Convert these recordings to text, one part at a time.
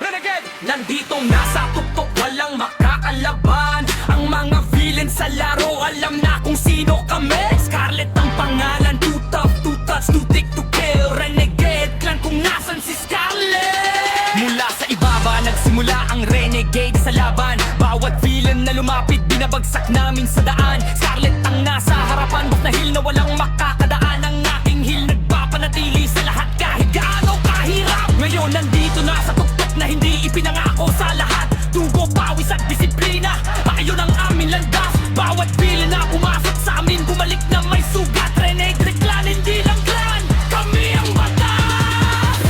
Renegade! Nandito nasa tuktok, walang makakalaban. Ang mga villain sa laro, alam na kung sino kami. Scarlet ang pangalan, too tough, too touch, too thick to kill. Renegade clan kung nasan si Scarlet. Mula sa ibaba, nagsimula ang Renegade sa laban. Bawat villain na lumapit, binabagsak namin sa daan. Scarlet ang nasa harapan, buff na hill na walang makakadaan. Ang aking hill nagpapanatili sa lahat kahit gaano kahirap. Ngayon nandito na sa tuktok na hindi ipinangako sa lahat. Dugo, pawis at disiplina, ayun ang aming landas. Bawat villain na pumasok sa amin, bumalik na may sugat. Renegade clan, hindi lang clan, kami ang batas.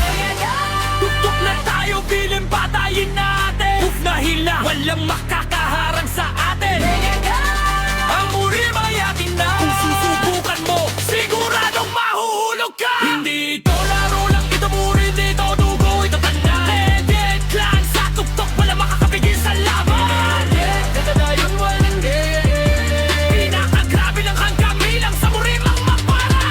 Tuktok na tayo, villain patayin natin. Buff na hill na walang makakaharang sa atin. Ang muri mayakin na, kung susubukan mo, siguradong mahuhulog ka. Hindi ito laro lang, ito muri, dito dugo, ito tanda. Renegade clan sa tuktok, wala makakapigil sa laban. Ito na yun, walang pinakagrabe lang hanggang bilang sa muri mang mapara.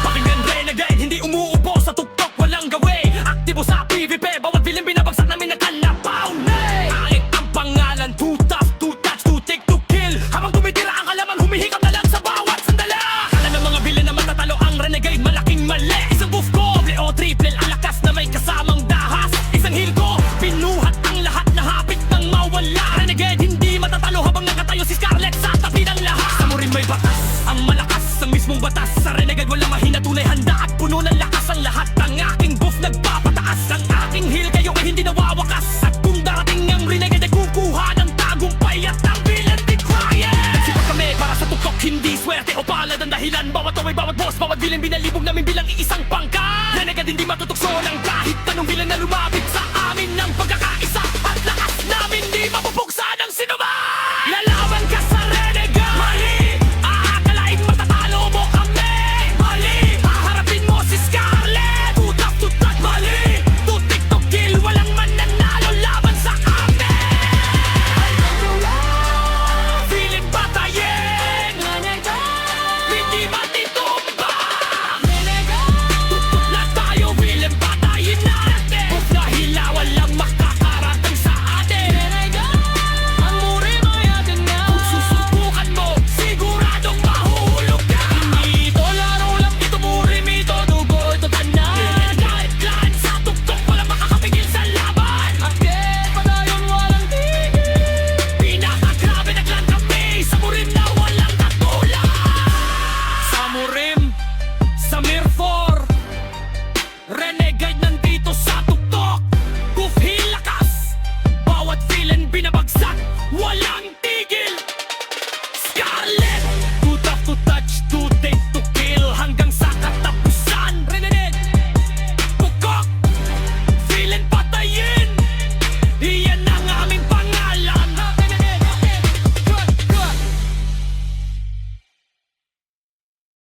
Pakinggan Renegade, hindi umuupo sa tuktok, walang gawi. Aktibo sa PvP, bawat villain binabagsak namin na kalabaw. Aik ang pangalan, too tough, too touch, too thick to kill. Habang tumitira ang kalaman, humihikap na lang sa bawat sandala. Kala ng mga villain na matatalo ang Renegade, malaking mali. Isang buff ko, doble o triple, ang lakas na may kasamang dahas. Isang heal ko, pinuhat ang lahat na hapit ng mawala. Renegade hindi matatalo habang nakatayo si Scarlet sa tabi ng lahat. Sa murin may batas, ang malakas, ang mismong batas. Sa Renegade wala mahina, tunay handa at puno ng lakas ang lahat. Ang aking buff nagpapataas, ang aking heal kayo ay hindi nawawakas. At kung darating ang Renegade ay kukuha ng tagumpay at ang villain di quiet. Nagsipag kami para sa tuktok, hindi swerte o palad ang dahilan. Bawat away, bawat boss, bawat villain binalibog namin bilang iisang pangkat. Renegade hindi matutukso ng kahit anong villain na lumapit.